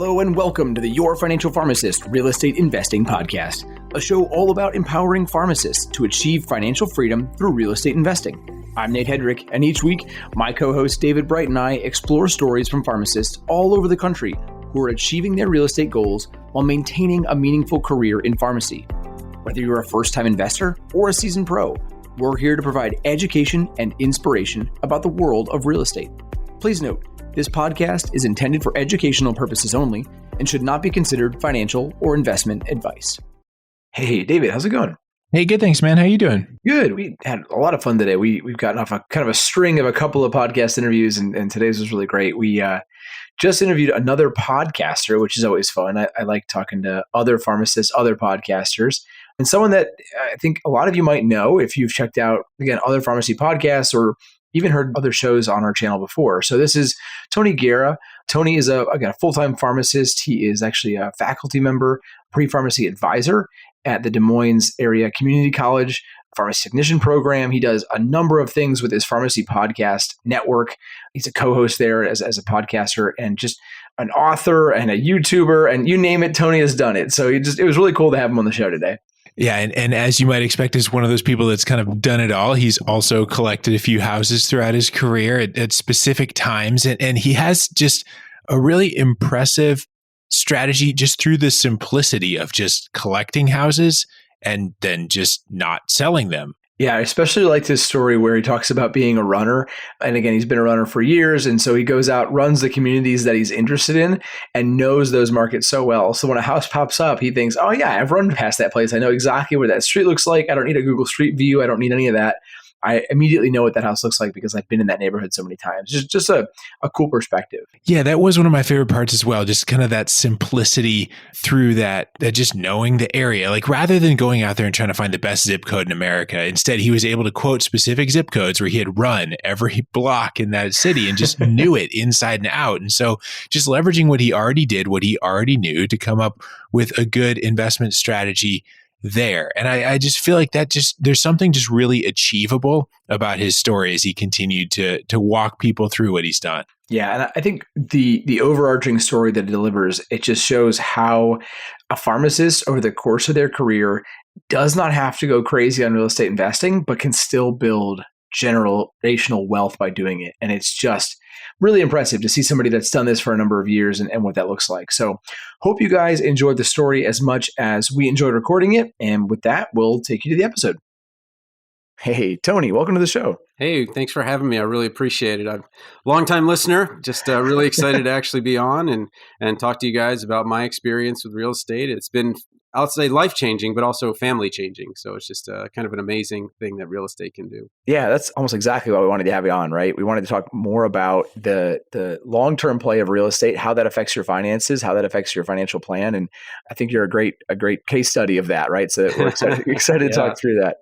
Hello and welcome to the Your Financial Pharmacist Real Estate Investing Podcast, a show all about empowering pharmacists to achieve financial freedom through real estate investing. I'm Nate Hedrick, and each week, my co-host David Bright and I explore stories from pharmacists all over the country who are achieving their real estate goals while maintaining a meaningful career in pharmacy. Whether you're a first-time investor or a seasoned pro, we're here to provide education and inspiration about the world of real estate. Please note, this podcast is intended for educational purposes only and should not be considered financial or investment advice. Hey, David, how's it going? Hey, good. Thanks, man. How you doing? Good. We had a lot of fun today. We've gotten off a kind of a string of a couple of podcast interviews, and today's was really great. We just interviewed another podcaster, which is always fun. I like talking to other pharmacists, other podcasters, and someone that I think a lot of you might know if you've checked out, again, other pharmacy podcasts or even heard other shows on our channel before. So this is Tony Guerra. Tony is a full-time pharmacist. He is actually a faculty member, pre-pharmacy advisor at the Des Moines Area Community College Pharmacy Technician Program. He does a number of things with his pharmacy podcast network. He's a co-host there as a podcaster and just an author and a YouTuber, and you name it, Tony has done it. So it was really cool to have him on the show today. Yeah. And as you might expect, is one of those people that's kind of done it all. He's also collected a few houses throughout his career at specific times. And he has just a really impressive strategy just through the simplicity of just collecting houses and then just not selling them. Yeah, I especially like this story where he talks about being a runner. And again, he's been a runner for years. And so he goes out, runs the communities that he's interested in and knows those markets so well. So when a house pops up, he thinks, oh yeah, I've run past that place. I know exactly where that street looks like. I don't need a Google Street View. I don't need any of that. I immediately know what that house looks like because I've been in that neighborhood so many times. Just a cool perspective. Yeah, that was one of my favorite parts as well. Just kind of that simplicity through that just knowing the area. Like rather than going out there and trying to find the best zip code in America, instead he was able to quote specific zip codes where he had run every block in that city and just knew it inside and out. And so just leveraging what he already did, what he already knew to come up with a good investment strategy there. And I just feel like there's something just really achievable about his story as he continued to walk people through what he's done. Yeah. And I think the overarching story that it delivers, it just shows how a pharmacist over the course of their career does not have to go crazy on real estate investing, but can still build generational wealth by doing it. And it's just really impressive to see somebody that's done this for a number of years and what that looks like. So hope you guys enjoyed the story as much as we enjoyed recording it. And with that, we'll take you to the episode. Hey, Tony, welcome to the show. Hey, thanks for having me. I really appreciate it. I'm a longtime listener, just really excited to actually be on and talk to you guys about my experience with real estate. It's been, I'll say, life-changing, but also family-changing. So it's just kind of an amazing thing that real estate can do. Yeah, that's almost exactly why we wanted to have you on, right? We wanted to talk more about the long-term play of real estate, how that affects your finances, how that affects your financial plan. And I think you're a great case study of that, right? So we're excited to talk through that.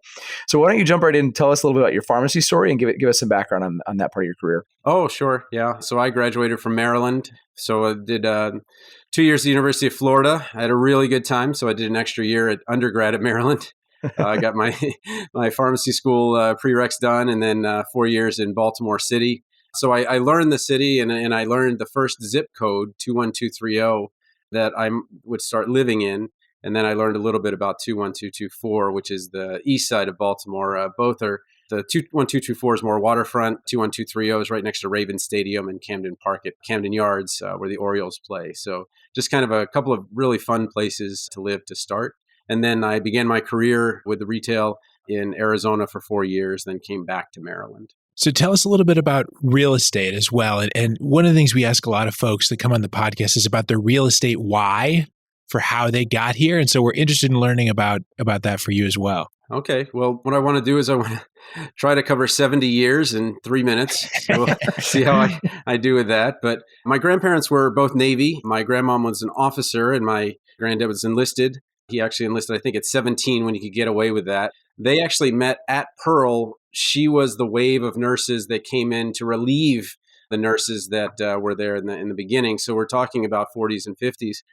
So why don't you jump right in and tell us a little bit about your pharmacy story and give us some background on that part of your career. Oh, sure. Yeah. So I graduated from Maryland. So I did 2 years at the University of Florida. I had a really good time. So I did an extra year at undergrad at Maryland. I got my pharmacy school prereqs done, and then 4 years in Baltimore City. So I learned the city, and I learned the first zip code, 21230, that I would start living in. And then I learned a little bit about 21224, which is the east side of Baltimore. Both are, the 21224 is more waterfront. 21230 is right next to Raven Stadium and Camden Park at Camden Yards, where the Orioles play. So just kind of a couple of really fun places to live to start. And then I began my career with the retail in Arizona for 4 years, then came back to Maryland. So tell us a little bit about real estate as well. And one of the things we ask a lot of folks that come on the podcast is about their real estate why, for how they got here. And so we're interested in learning about that for you as well. Okay. Well, what I want to do is I want to try to cover 70 years in 3 minutes. So we'll see how I do with that. But my grandparents were both Navy. My grandmom was an officer and my granddad was enlisted. He actually enlisted, I think, at 17 when he could get away with that. They actually met at Pearl. She was the wave of nurses that came in to relieve the nurses that were there in the beginning. So we're talking about 40s and 50s.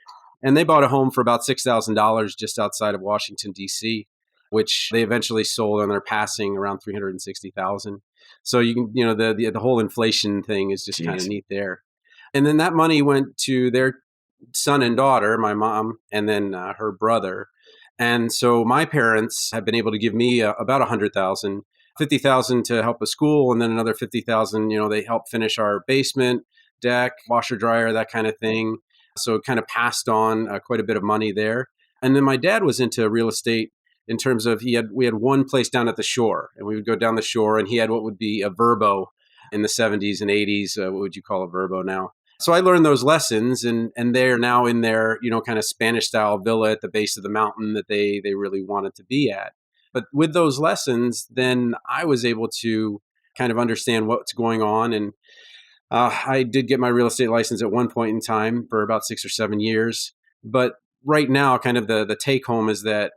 And they bought a home for about $6,000 just outside of Washington, D.C., which they eventually sold on their passing around $360,000. So you can, the whole inflation thing is just kind of neat there. And then that money went to their son and daughter, my mom, and then her brother. And so my parents have been able to give me about 100,000, 50,000 to help a school, and then another 50,000. They help finish our basement, deck, washer, dryer, that kind of thing. So it kind of passed on quite a bit of money there. And then my dad was into real estate in terms of we had one place down at the shore, and we would go down the shore, and he had what would be a verbo in the 70s and 80s. What would you call a verbo now? So I learned those lessons, and they're now in their, kind of Spanish style villa at the base of the mountain that they really wanted to be at. But with those lessons, then I was able to kind of understand what's going on. And I did get my real estate license at one point in time for about 6 or 7 years. But right now, kind of the take home is that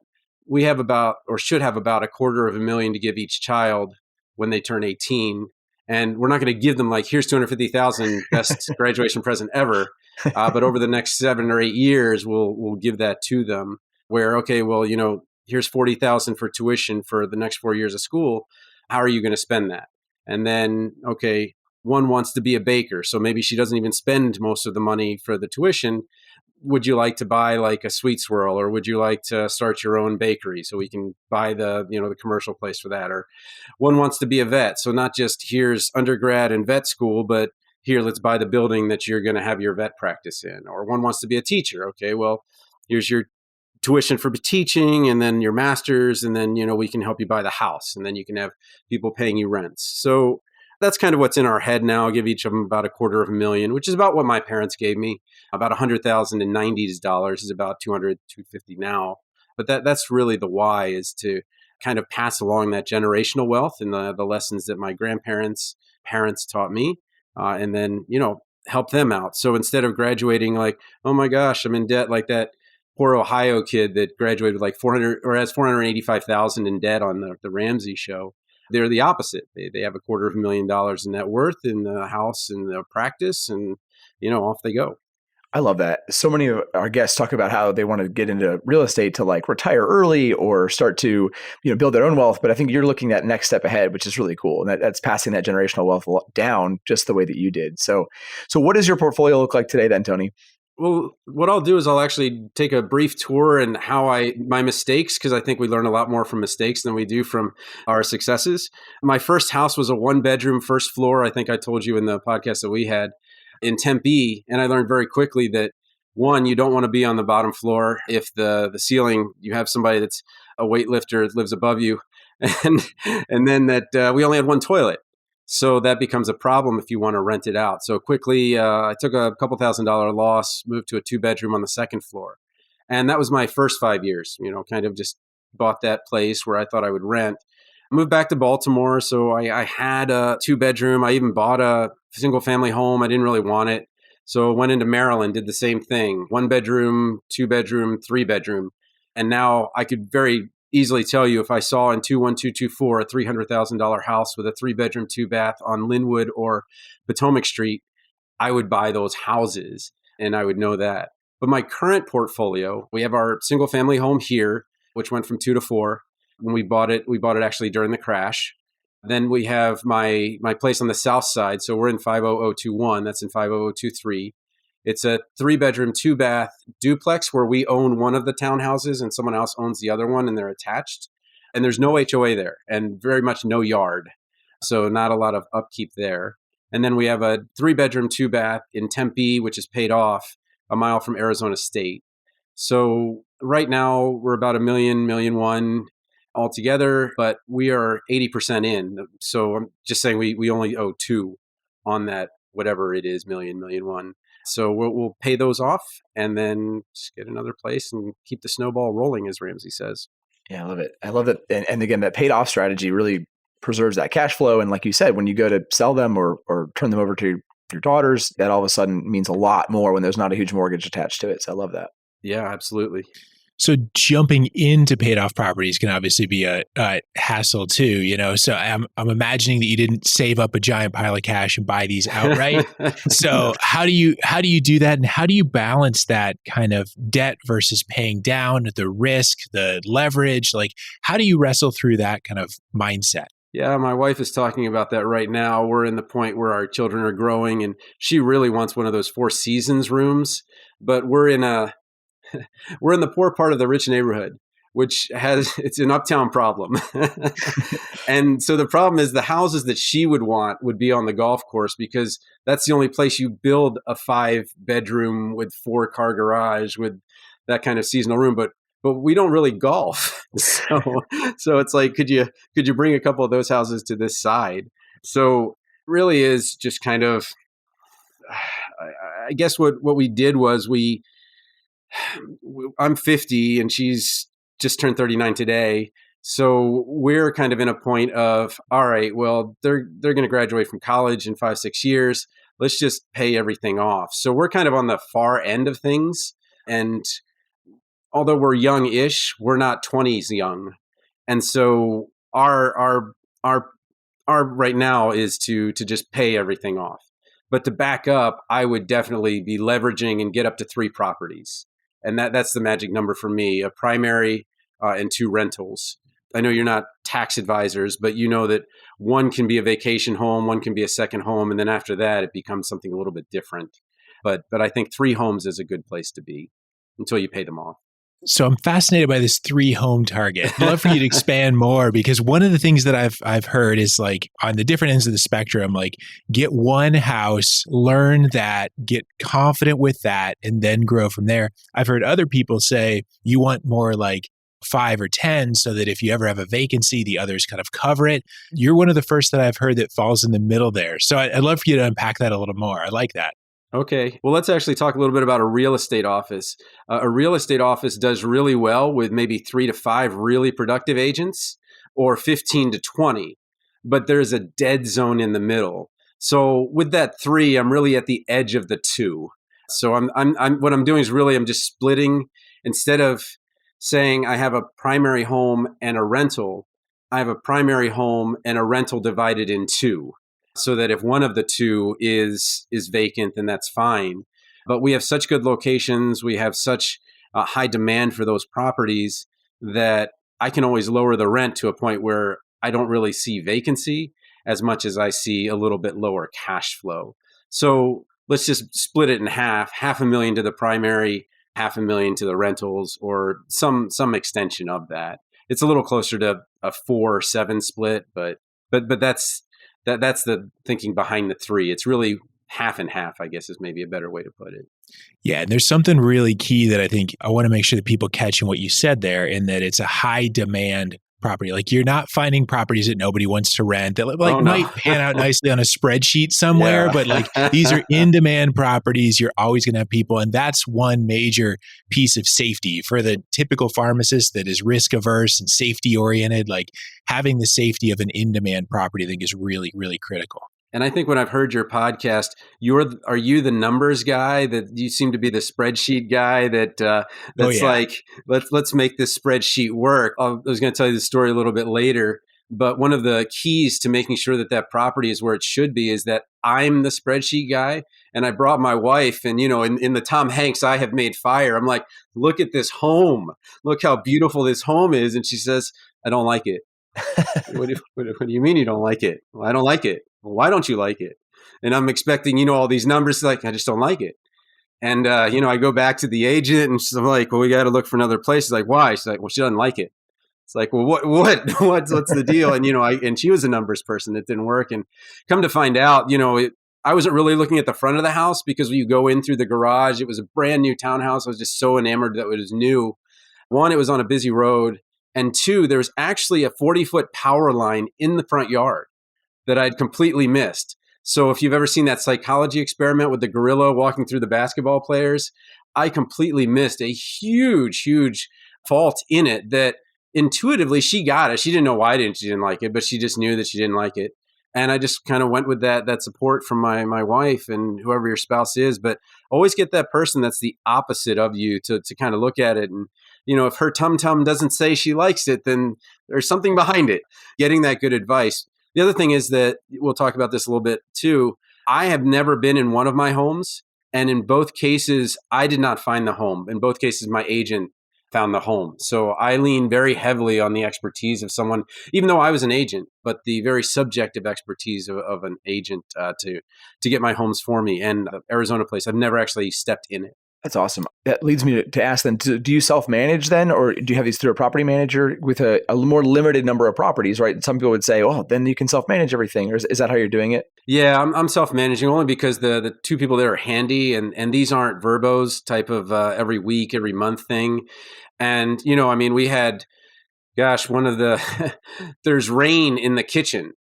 we have about, or should have about, $250,000 to give each child when they turn 18. And we're not going to give them like, here's 250,000, best graduation present ever. But over the next 7 or 8 years, we'll give that to them. Where, okay, well, here's 40,000 for tuition for the next 4 years of school. How are you going to spend that? And then, okay, one wants to be a baker, so maybe she doesn't even spend most of the money for the tuition. Would you like to buy like a sweet swirl, or would you like to start your own bakery so we can buy the commercial place for that? Or one wants to be a vet, so not just here's undergrad and vet school, but here, let's buy the building that you're going to have your vet practice in. Or one wants to be a teacher. Okay, well, here's your tuition for teaching, and then your master's, and then we can help you buy the house, and then you can have people paying you rents. So that's kind of what's in our head now. I'll give each of them about $250,000, which is about what my parents gave me. About 100,000 in 90s dollars is about 200, 250 now. But that's really the why, is to kind of pass along that generational wealth and the lessons that my parents taught me, and then, help them out. So instead of graduating like, oh my gosh, I'm in debt, like that poor Ohio kid that graduated with like 400 or has 485,000 in debt on the Ramsey show. They're the opposite. They have $250,000 in net worth in the house and the practice, and off they go. I love that. So many of our guests talk about how they want to get into real estate to like retire early or start to, build their own wealth. But I think you're looking at next step ahead, which is really cool. And that's passing that generational wealth down just the way that you did. So what does your portfolio look like today then, Tony? Well, what I'll do is I'll actually take a brief tour and my mistakes, because I think we learn a lot more from mistakes than we do from our successes. My first house was a 1-bedroom, first floor. I think I told you in the podcast that we had in Tempe. And I learned very quickly that, one, you don't want to be on the bottom floor. If the ceiling, you have somebody that's a weightlifter that lives above you. And then that we only had one toilet. So that becomes a problem if you want to rent it out. So quickly, I took a couple $1,000 loss, moved to a 2-bedroom on the second floor. And that was my first 5 years, kind of just bought that place where I thought I would rent. I moved back to Baltimore. So I had a 2-bedroom. I even bought a single family home. I didn't really want it. So went into Maryland, did the same thing. 1-bedroom, 2-bedroom, 3-bedroom. And now I could very easily tell you, if I saw in 21224 a $300,000 house with a 3-bedroom, 2-bath on Linwood or Potomac Street, I would buy those houses, and I would know that. But my current portfolio, we have our single family home here, which went from 2 to 4. When we bought it actually during the crash. Then we have my place on the south side. So we're in 50021. That's in 50023. It's a 3-bedroom, 2-bath duplex where we own one of the townhouses and someone else owns the other one, and they're attached. And there's no HOA there, and very much no yard. So not a lot of upkeep there. And then we have a 3-bedroom, 2-bath in Tempe, which is paid off a mile from Arizona State. So right now we're about $1 million, $1.1 million altogether, but we are 80% in. So I'm just saying we only owe 2 on that, whatever it is, $1 million, $1.1 million. So we'll pay those off and then just get another place and keep the snowball rolling, as Ramsey says. Yeah, I love it. I love that. And again, that paid off strategy really preserves that cash flow. And like you said, when you go to sell them or turn them over to your daughters, that all of a sudden means a lot more when there's not a huge mortgage attached to it. So I love that. Yeah, absolutely. So jumping into paid off properties can obviously be a hassle too, So I'm imagining that you didn't save up a giant pile of cash and buy these outright. So how do you do that, and how do you balance that kind of debt versus paying down, the risk, the leverage? Like, how do you wrestle through that kind of mindset? Yeah, my wife is talking about that right now. We're in the point where our children are growing, and she really wants one of those Four Seasons rooms. But we're in the poor part of the rich neighborhood, which it's an uptown problem. And so the problem is the houses that she would want would be on the golf course, because that's the only place you build a 5-bedroom with 4-car garage with that kind of seasonal room. But we don't really golf. So it's like, could you bring a couple of those houses to this side? So really is just kind of, I guess what we did was I'm 50 and she's just turned 39 today. So we're kind of in a point of, all right, well, they're going to graduate from college in 5-6 years. Let's just pay everything off. So we're kind of on the far end of things. And although we're young-ish, we're not 20s young. And so our right now is to just pay everything off. But to back up, I would definitely be leveraging and get up to 3 properties. And that's the magic number for me, a primary and 2 rentals. I know you're not tax advisors, but you know that one can be a vacation home, one can be a second home, and then after that, it becomes something a little bit different. But I think 3 homes is a good place to be until you pay them off. So I'm fascinated by this 3-home target. I'd love for you to expand more, because one of the things that I've heard is like on the different ends of the spectrum, like get one house, learn that, get confident with that, and then grow from there. I've heard other people say you want more like 5 or 10 so that if you ever have a vacancy, the others kind of cover it. You're one of the first that I've heard that falls in the middle there. So I'd love for you to unpack that a little more. I like that. Okay. Well, let's actually talk a little bit about a real estate office. A real estate office does really well with maybe 3 to 5 really productive agents, or 15 to 20, but there's a dead zone in the middle. So with that 3, I'm really at the edge of the 2. So what I'm doing is really, I'm just splitting. Instead of saying I have a primary home and a rental, I have a primary home and a rental divided in 2. So that if one of the 2 is vacant, then that's fine. But we have such good locations, we have such high demand for those properties that I can always lower the rent to a point where I don't really see vacancy as much as I see a little bit lower cash flow. So let's just split it in half, $500,000 to the primary, $500,000 to the rentals, or some extension of that. It's a little closer to a 4-7 split, but that's the thinking behind the 3. It's really half and half, I guess, is maybe a better way to put it. Yeah. And there's something really key that I think I want to make sure that people catch in what you said there, in that it's a high demand property. Like you're not finding properties that nobody wants to rent that might pan out nicely on a spreadsheet somewhere, yeah. But like these are in-demand properties. You're always going to have people. And that's one major piece of safety for the typical pharmacist that is risk averse and safety oriented. Like having the safety of an in-demand property, I think is really, really critical. And I think when I've heard your podcast, are you the numbers guy? That you seem to be the spreadsheet guy that's like, let's make this spreadsheet work. I was going to tell you the story a little bit later, but one of the keys to making sure that property is where it should be is that I'm the spreadsheet guy. And I brought my wife, and in the Tom Hanks I Have Made Fire, I'm like, look at this home. Look how beautiful this home is. And she says, I don't like it. What do you mean you don't like it? Well, I don't like it. Well, why don't you like it? And I'm expecting, all these numbers. Like, I just don't like it. And, I go back to the agent, and she's like, well, we got to look for another place. She's like, why? She's like, well, she doesn't like it. It's like, well, what's the deal? And, and she was a numbers person. It didn't work. And come to find out, I wasn't really looking at the front of the house, because when you go in through the garage, it was a brand new townhouse. I was just so enamored that it was new. 1, it was on a busy road. And 2, there's actually a 40-foot power line in the front yard that I'd completely missed. So if you've ever seen that psychology experiment with the gorilla walking through the basketball players, I completely missed a huge, huge fault in it that intuitively she got it. She didn't know why she didn't like it, but she just knew that she didn't like it. And I just kind of went with that support from my wife and whoever your spouse is. But always get that person that's the opposite of you to kind of look at it. And, if her tum-tum doesn't say she likes it, then there's something behind it. Getting that good advice. The other thing is that we'll talk about this a little bit too. I have never been in one of my homes. And in both cases, I did not find the home. In both cases, my agent found the home. So I lean very heavily on the expertise of someone, even though I was an agent, but the very subjective expertise of an agent to get my homes for me. And the Arizona place, I've never actually stepped in it. That's awesome. That leads me to ask then, do you self-manage then, or do you have these through a property manager with a more limited number of properties, right? Some people would say, oh, then you can self-manage everything. Or is that how you're doing it? Yeah, I'm self-managing only because the two people there are handy, and these aren't verbos type of every week, every month thing. And, I mean, we had, gosh, there's rain in the kitchen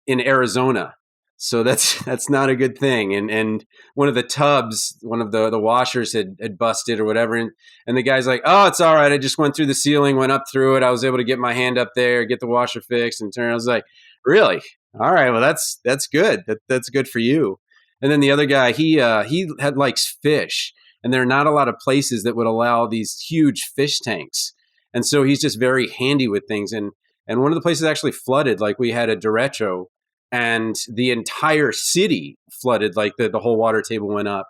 in Arizona. So that's not a good thing. And one of the tubs, one of the washers had busted or whatever. And the guy's like, oh, it's all right. I just went through the ceiling, went up through it. I was able to get my hand up there, get the washer fixed and turn. I was like, really? All right. Well, that's good. That's good for you. And then the other guy, he likes fish. And there are not a lot of places that would allow these huge fish tanks. And so he's just very handy with things. And one of the places actually flooded. Like we had a derecho, and the entire city flooded, like the whole water table went up.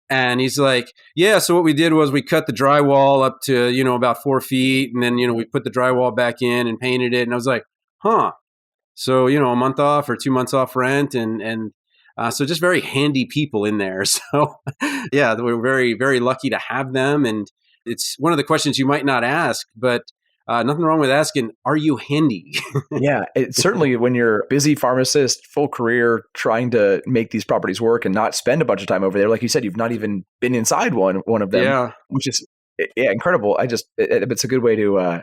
And he's like, yeah, so what we did was we cut the drywall up to, about 4 feet. And then, we put the drywall back in and painted it. And I was like, huh. So, a month off or 2 months off rent. And so just very handy people in there. So yeah, we're very, very lucky to have them. And it's one of the questions you might not ask, but nothing wrong with asking, are you handy? Yeah, it's certainly when you're a busy pharmacist, full career, trying to make these properties work and not spend a bunch of time over there. Like you said, you've not even been inside one of them, which is incredible. It's a good way to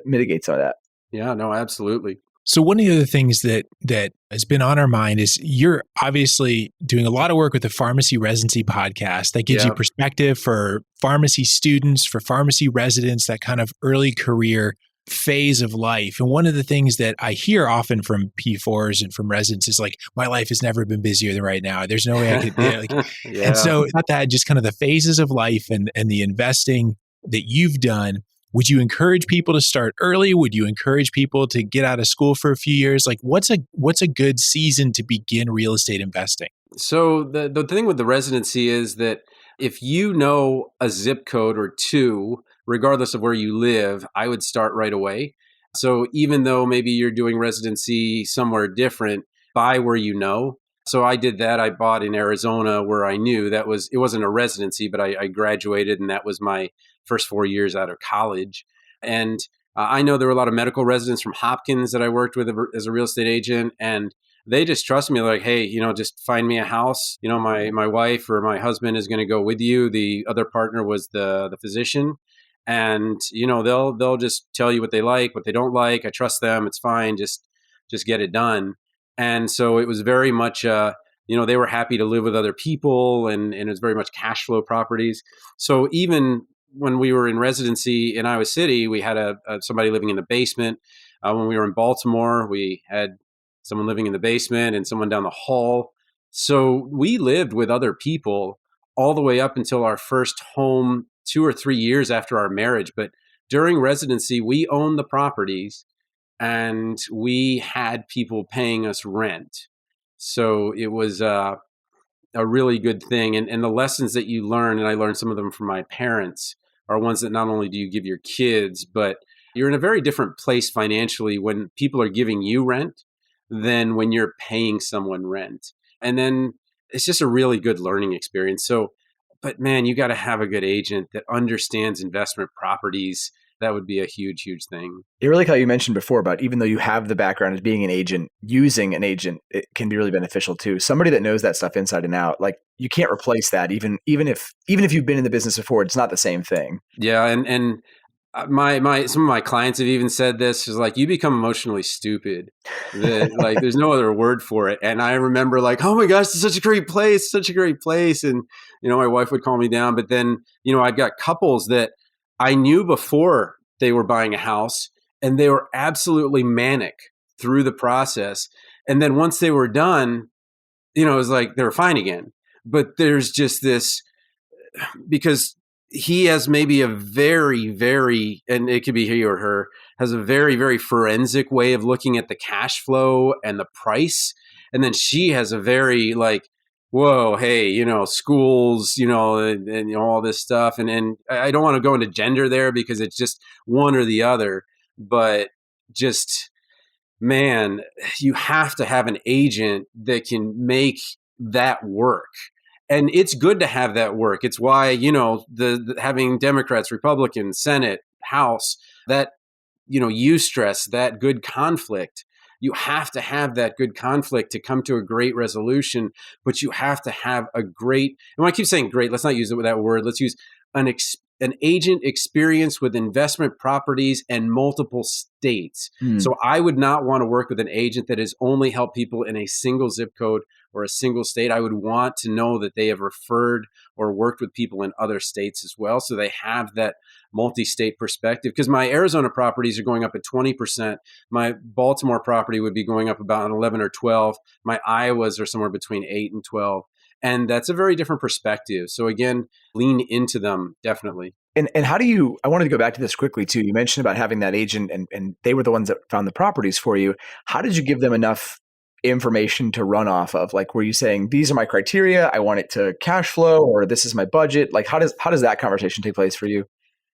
mitigate some of that. Yeah, no, absolutely. So one of the other things that has been on our mind is you're obviously doing a lot of work with the Pharmacy Residency podcast that gives you perspective for pharmacy students, for pharmacy residents, that kind of early career phase of life. And one of the things that I hear often from P4s and from residents is like, my life has never been busier than right now. There's no way I could. And so not that, just kind of the phases of life and the investing that you've done. Would you encourage people to start early? Would you encourage people to get out of school for a few years? Like what's a good season to begin real estate investing? So the thing with the residency is that if you know a zip code or two, regardless of where you live, I would start right away. So even though maybe you're doing residency somewhere different, buy where you know. So I did that. I bought in Arizona where I knew it wasn't a residency, but I graduated and that was my first 4 years out of college. And I know there were a lot of medical residents from Hopkins that I worked with as a real estate agent. And they just trust me. They're like, hey, just find me a house. My wife or my husband is going to go with you. The other partner was the physician. And, they'll just tell you what they like, what they don't like. I trust them. It's fine. Just get it done. And so it was very much, they were happy to live with other people and it was very much cash flow properties. So even when we were in residency in Iowa City, we had somebody living in the basement. When we were in Baltimore, we had someone living in the basement and someone down the hall. So we lived with other people all the way up until our first home 2 or 3 years after our marriage. But during residency, we owned the properties and we had people paying us rent. So it was a really good thing. And the lessons that you learn, and I learned some of them from my parents, are ones that not only do you give your kids, but you're in a very different place financially when people are giving you rent than when you're paying someone rent. And then it's just a really good learning experience. So, but man, you got to have a good agent that understands investment properties. That would be a huge, huge thing. I really like how you mentioned before about even though you have the background as being an agent, using an agent, it can be really beneficial too. Somebody that knows that stuff inside and out, like you can't replace that. Even if you've been in the business before, it's not the same thing. Yeah, and my some of my clients have even said this is like, you become emotionally stupid. Like there's no other word for it. And I remember like, oh my gosh, it's such a great place, such a great place. And my wife would calm me down. But then I've got couples that I knew before they were buying a house and they were absolutely manic through the process. And then once they were done, it was like they were fine again. But there's just this, because he has maybe a very, very, and it could be he or her, has a very, very forensic way of looking at the cash flow and the price. And then she has a very whoa, hey, schools, and all this stuff. And I don't want to go into gender there because it's just one or the other, but just, man, you have to have an agent that can make that work. And it's good to have that work. It's why, the having Democrats, Republicans, Senate, House, that, you stress that good conflict. You have to have that good conflict to come to a great resolution, but you have to have a great, and when I keep saying great, let's not use that word. Let's use an agent experience with investment properties and multiple states. So I would not want to work with an agent that has only helped people in a single zip code or a single state. I would want to know that they have referred or worked with people in other states as well, so they have that multi-state perspective. Because my Arizona properties are going up at 20%. My Baltimore property would be going up about 11 or 12. My Iowas are somewhere between 8 and 12. And that's a very different perspective. So again, lean into them, definitely. And how do you, I wanted to go back to this quickly too. You mentioned about having that agent and they were the ones that found the properties for you. How did you give them enough information to run off of? Like, were you saying, these are my criteria, I want it to cash flow, or this is my budget? Like, how does that conversation take place for you?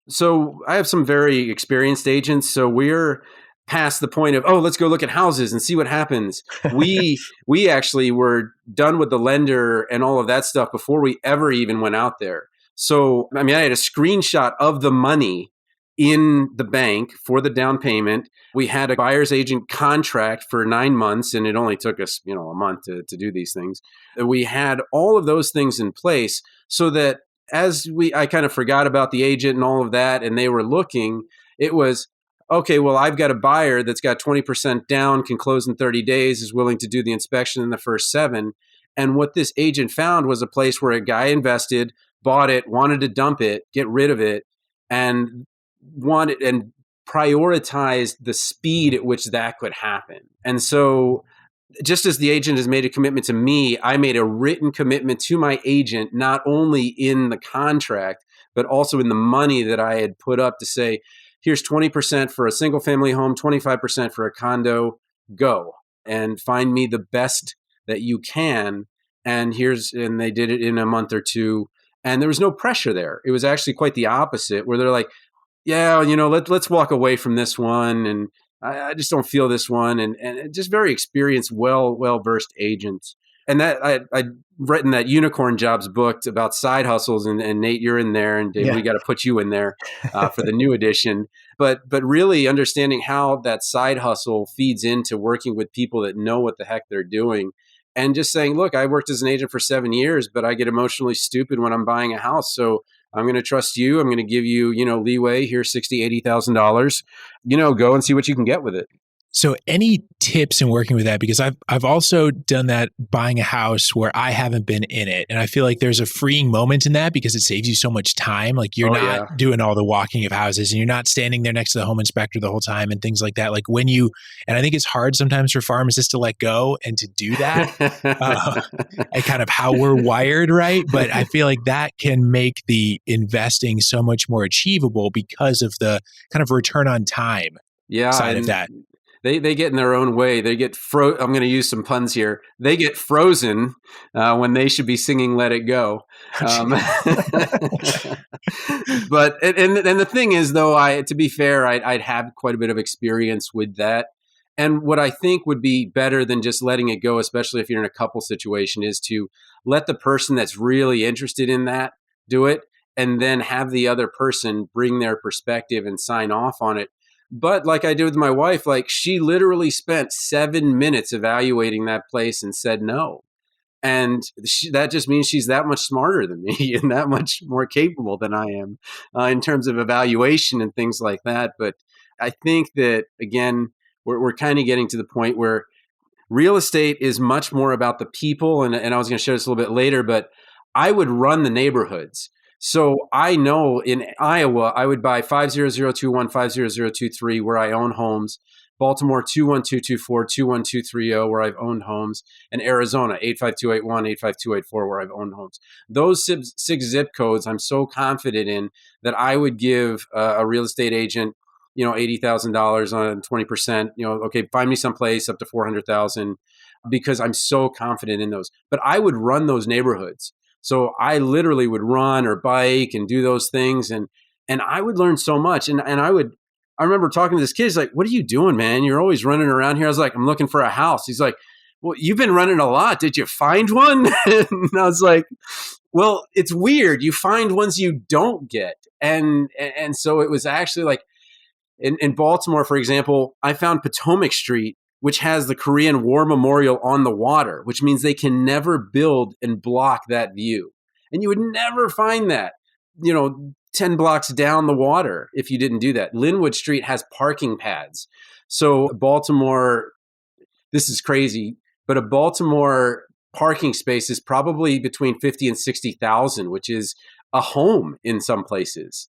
So I have some very experienced agents. So we're past the point of, let's go look at houses and see what happens. We actually were done with the lender and all of that stuff before we ever even went out there. So, I mean, I had a screenshot of the money in the bank for the down payment. We had a buyer's agent contract for 9 months, and it only took us, a month to do these things. We had all of those things in place so that I kind of forgot about the agent and all of that, and they were looking, it was, okay, well, I've got a buyer that's got 20% down, can close in 30 days, is willing to do the inspection in the first 7. And what this agent found was a place where a guy invested, bought it, wanted to dump it, get rid of it, and prioritized the speed at which that could happen. And so just as the agent has made a commitment to me, I made a written commitment to my agent, not only in the contract, but also in the money that I had put up to say, here's 20% for a single family home, 25% for a condo, go and find me the best that you can. And they did it in a month or two. And there was no pressure there. It was actually quite the opposite, where they're like, yeah, let's walk away from this one. And I just don't feel this one. And just very experienced, well-versed agents. And that I'd written that Unicorn Jobs book about side hustles, and Nate, you're in there, and Dave, we got to put you in there for the new edition. But really understanding how that side hustle feeds into working with people that know what the heck they're doing, and just saying, look, I worked as an agent for 7 years, but I get emotionally stupid when I'm buying a house, so I'm going to trust you. I'm going to give you, leeway. Here's $60,000, $80,000. Go and see what you can get with it. So any tips in working with that? Because I've also done that buying a house where I haven't been in it. And I feel like there's a freeing moment in that because it saves you so much time. Like you're not doing all the walking of houses and you're not standing there next to the home inspector the whole time and things like that. Like and I think it's hard sometimes for pharmacists to let go and to do that and kind of how we're wired, right? But I feel like that can make the investing so much more achievable because of the kind of return on time side of that. They get in their own way. They get I'm going to use some puns here. They get frozen when they should be singing "Let It Go." But and the thing is, though, to be fair, I'd have quite a bit of experience with that. And what I think would be better than just letting it go, especially if you're in a couple situation, is to let the person that's really interested in that do it, and then have the other person bring their perspective and sign off on it. But like I did with my wife, like she literally spent 7 minutes evaluating that place and said no. And that just means she's that much smarter than me and that much more capable than I am in terms of evaluation and things like that. But I think that, again, we're kind of getting to the point where real estate is much more about the people. And I was going to share this a little bit later, but I would run the neighborhoods. So I know in Iowa, I would buy 50021, 50023 where I own homes, Baltimore 21224, 21230 where I've owned homes, and Arizona 85281, 85284 where I've owned homes. Those 6 zip codes I'm so confident in that I would give a real estate agent $80,000 on 20%, okay, find me someplace up to 400,000 because I'm so confident in those. But I would run those neighborhoods. So I literally would run or bike and do those things. And I would learn so much. And I remember talking to this kid. He's like, "What are you doing, man? You're always running around here." I was like, "I'm looking for a house." He's like, "Well, you've been running a lot. Did you find one?" And I was like, "Well, it's weird. You find ones you don't get." And so it was actually like in Baltimore, for example, I found Potomac Street, which has the Korean War Memorial on the water, which means they can never build and block that view. And you would never find that, 10 blocks down the water if you didn't do that. Linwood Street has parking pads. So Baltimore, this is crazy, but a Baltimore parking space is probably between 50 and 60,000, which is a home in some places.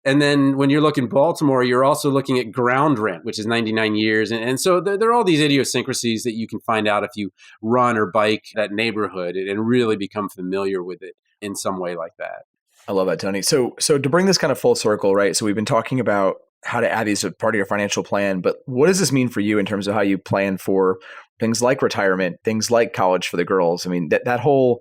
And then when you're looking Baltimore, you're also looking at ground rent, which is 99 years. And so there are all these idiosyncrasies that you can find out if you run or bike that neighborhood and really become familiar with it in some way like that. I love that, Tony. So to bring this kind of full circle, right? So we've been talking about how to add these as part of your financial plan, but what does this mean for you in terms of how you plan for things like retirement, things like college for the girls? I mean, that whole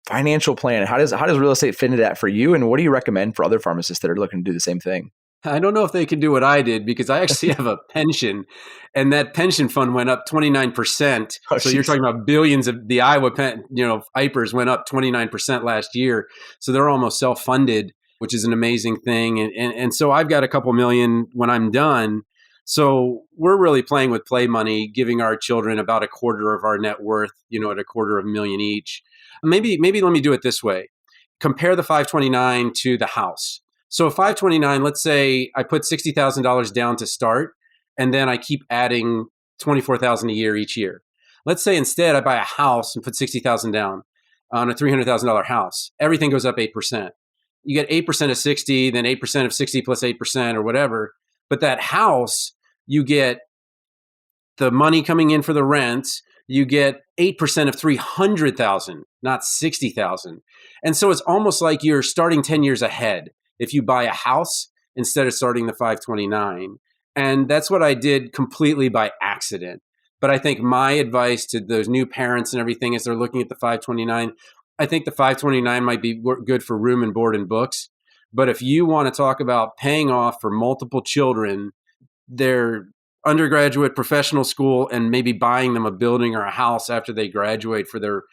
financial plan, how does real estate fit into that for you? And what do you recommend for other pharmacists that are looking to do the same thing? I don't know if they can do what I did because I actually have a pension, and that pension fund went up 29%. So you're talking about billions of the Iowa IPERs went up 29% last year. So they're almost self-funded, which is an amazing thing. And so I've got a couple million when I'm done. So we're really playing with play money, giving our children about a quarter of our net worth, at $250,000 each. Maybe let me do it this way. Compare the 529 to the house. So 529, let's say I put $60,000 down to start, and then I keep adding $24,000 a year each year. Let's say instead I buy a house and put $60,000 down on a $300,000 house. Everything goes up 8%. You get 8% of 60, then 8% of 60 plus 8% or whatever. But that house, you get the money coming in for the rent. You get 8% of 300,000, not 60,000. And so it's almost like you're starting 10 years ahead if you buy a house instead of starting the 529. And that's what I did completely by accident. But I think my advice to those new parents and everything as they're looking at the 529, I think the 529 might be good for room and board and books. But if you want to talk about paying off for multiple children, their undergraduate professional school, and maybe buying them a building or a house after they graduate for their,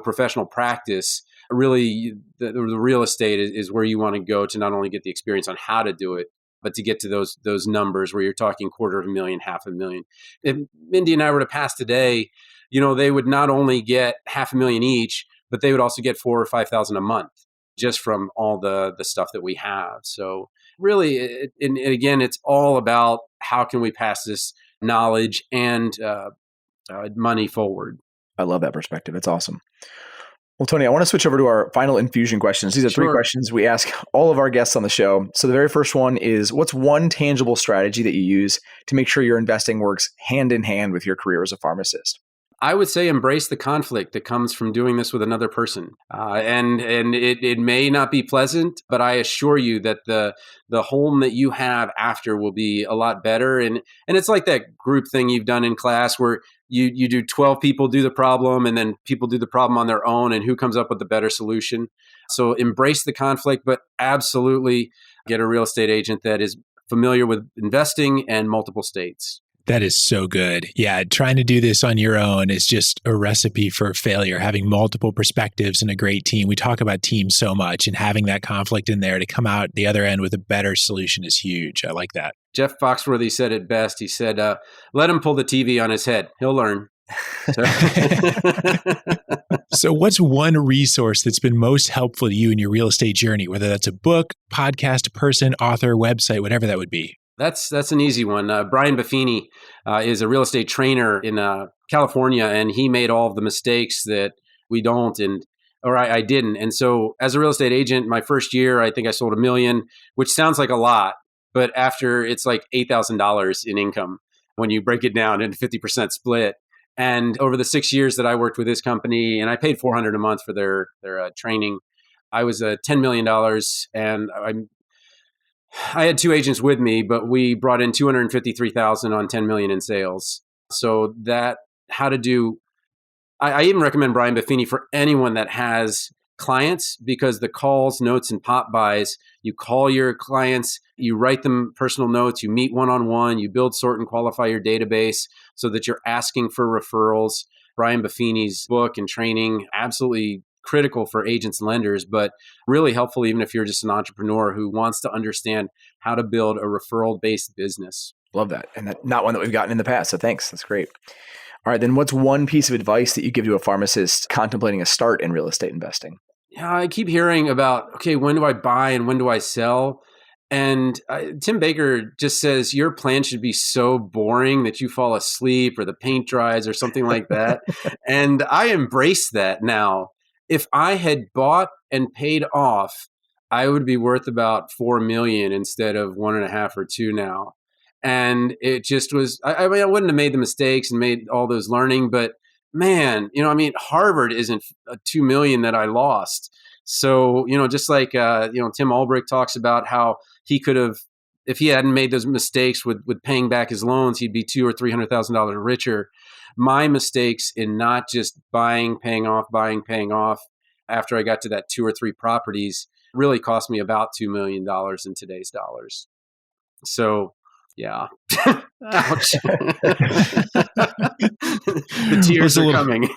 professional practice, really the real estate is where you want to go to not only get the experience on how to do it, but to get to those numbers where you're talking $250,000, $500,000. If Mindy and I were to pass today, they would not only get $500,000 each, but they would also get $4,000 or $5,000 a month just from all the stuff that we have. So really, and again, it's all about how can we pass this knowledge and money forward. I love that perspective. It's awesome. Well, Tony, I want to switch over to our final infusion questions. These are three questions we ask all of our guests on the show. So the very first one is, what's one tangible strategy that you use to make sure your investing works hand in hand with your career as a pharmacist? I would say embrace the conflict that comes from doing this with another person. And it may not be pleasant, but I assure you that the home that you have after will be a lot better. And it's like that group thing you've done in class where you do 12 people do the problem and then people do the problem on their own and who comes up with the better solution. So embrace the conflict, but absolutely get a real estate agent that is familiar with investing and multiple states. That is so good. Yeah, trying to do this on your own is just a recipe for failure. Having multiple perspectives and a great team. We talk about teams so much, and having that conflict in there to come out the other end with a better solution is huge. I like that. Jeff Foxworthy said it best. He said, let him pull the TV on his head. He'll learn. So what's one resource that's been most helpful to you in your real estate journey, whether that's a book, podcast, person, author, website, whatever that would be? That's an easy one. Brian Buffini is a real estate trainer in California, and he made all of the mistakes that we don't, or I didn't. And so as a real estate agent, my first year, I think I sold $1 million, which sounds like a lot, but after it's like $8,000 in income when you break it down into 50% split. And over the 6 years that I worked with this company, and I paid $400 a month for their training, I was $10 million, and I had 2 agents with me, but we brought in $253,000 on $10 million in sales. So that how to do. I even recommend Brian Buffini for anyone that has clients, because the calls, notes, and pop buys, you call your clients, you write them personal notes, you meet one-on-one, you build, sort, and qualify your database so that you're asking for referrals. Brian Buffini's book and training, absolutely critical for agents and lenders, but really helpful even if you're just an entrepreneur who wants to understand how to build a referral-based business. Love that. And that, not one that we've gotten in the past. So thanks. That's great. All right. Then what's one piece of advice that you give to a pharmacist contemplating a start in real estate investing? Yeah, I keep hearing about, okay, when do I buy and when do I sell? And Tim Baker just says your plan should be so boring that you fall asleep or the paint dries or something like that. And I embrace that now. If I had bought and paid off, I would be worth about 4 million instead of 1.5 or 2 now. And it just was, I mean, I wouldn't have made the mistakes and made all those learning, but man, Harvard isn't 2 million that I lost. So, just like, Tim Ulbrich talks about how he could have, if he hadn't made those mistakes with paying back his loans, he'd be $200,000 or $300,000 richer. My mistakes in not just buying, paying off after I got to that 2 or 3 properties really cost me about $2 million in today's dollars. So, yeah. Ouch. The tears are coming.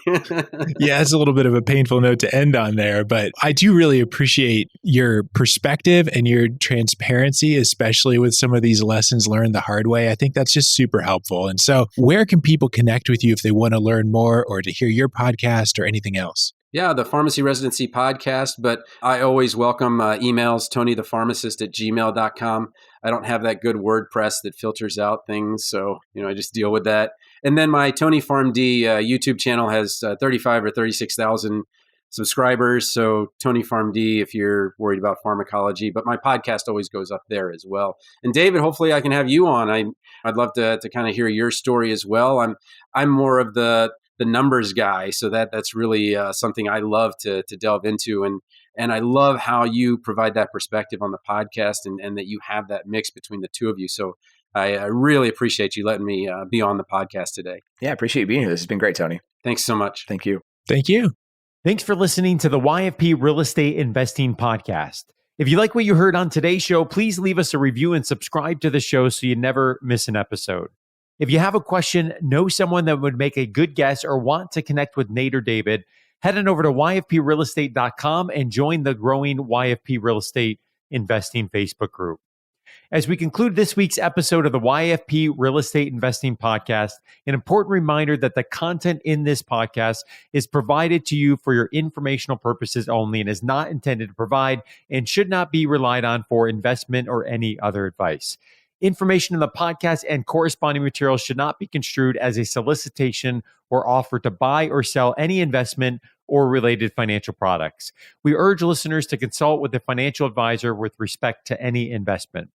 Yeah, it's a little bit of a painful note to end on there, but I do really appreciate your perspective and your transparency, especially with some of these lessons learned the hard way. I think that's just super helpful. And so where can people connect with you if they want to learn more or to hear your podcast or anything else? Yeah, the Pharmacy Residency Podcast, but I always welcome emails, TonyThePharmacist@gmail.com. I don't have that good WordPress that filters out things, so I just deal with that. And then my Tony PharmD YouTube channel has 35 or 36,000 subscribers, so Tony PharmD if you're worried about pharmacology, but my podcast always goes up there as well. And David, hopefully I can have you on. I'd love to kind of hear your story as well. I'm more of the numbers guy. So that's really something I love to delve into. And I love how you provide that perspective on the podcast and that you have that mix between the two of you. So I really appreciate you letting me be on the podcast today. Yeah, I appreciate you being here. This has been great, Tony. Thanks so much. Thank you. Thank you. Thanks for listening to the YFP Real Estate Investing Podcast. If you like what you heard on today's show, please leave us a review and subscribe to the show so you never miss an episode. If you have a question, know someone that would make a good guest, or want to connect with Nate or David, head on over to yfprealestate.com and join the growing YFP Real Estate Investing Facebook group. As we conclude this week's episode of the YFP Real Estate Investing Podcast, an important reminder that the content in this podcast is provided to you for your informational purposes only and is not intended to provide and should not be relied on for investment or any other advice. Information in the podcast and corresponding materials should not be construed as a solicitation or offer to buy or sell any investment or related financial products. We urge listeners to consult with a financial advisor with respect to any investment.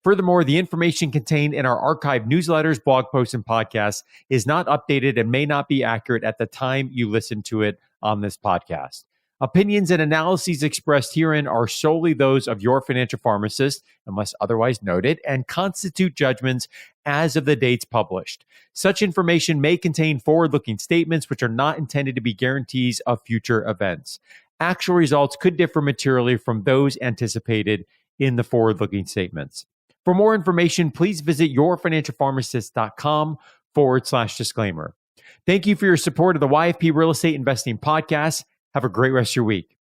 Furthermore, the information contained in our archived newsletters, blog posts, and podcasts is not updated and may not be accurate at the time you listen to it on this podcast. Opinions and analyses expressed herein are solely those of your financial pharmacist, unless otherwise noted, and constitute judgments as of the dates published. Such information may contain forward-looking statements which are not intended to be guarantees of future events. Actual results could differ materially from those anticipated in the forward-looking statements. For more information, please visit yourfinancialpharmacist.com/disclaimer. Thank you for your support of the YFP Real Estate Investing Podcast. Have a great rest of your week.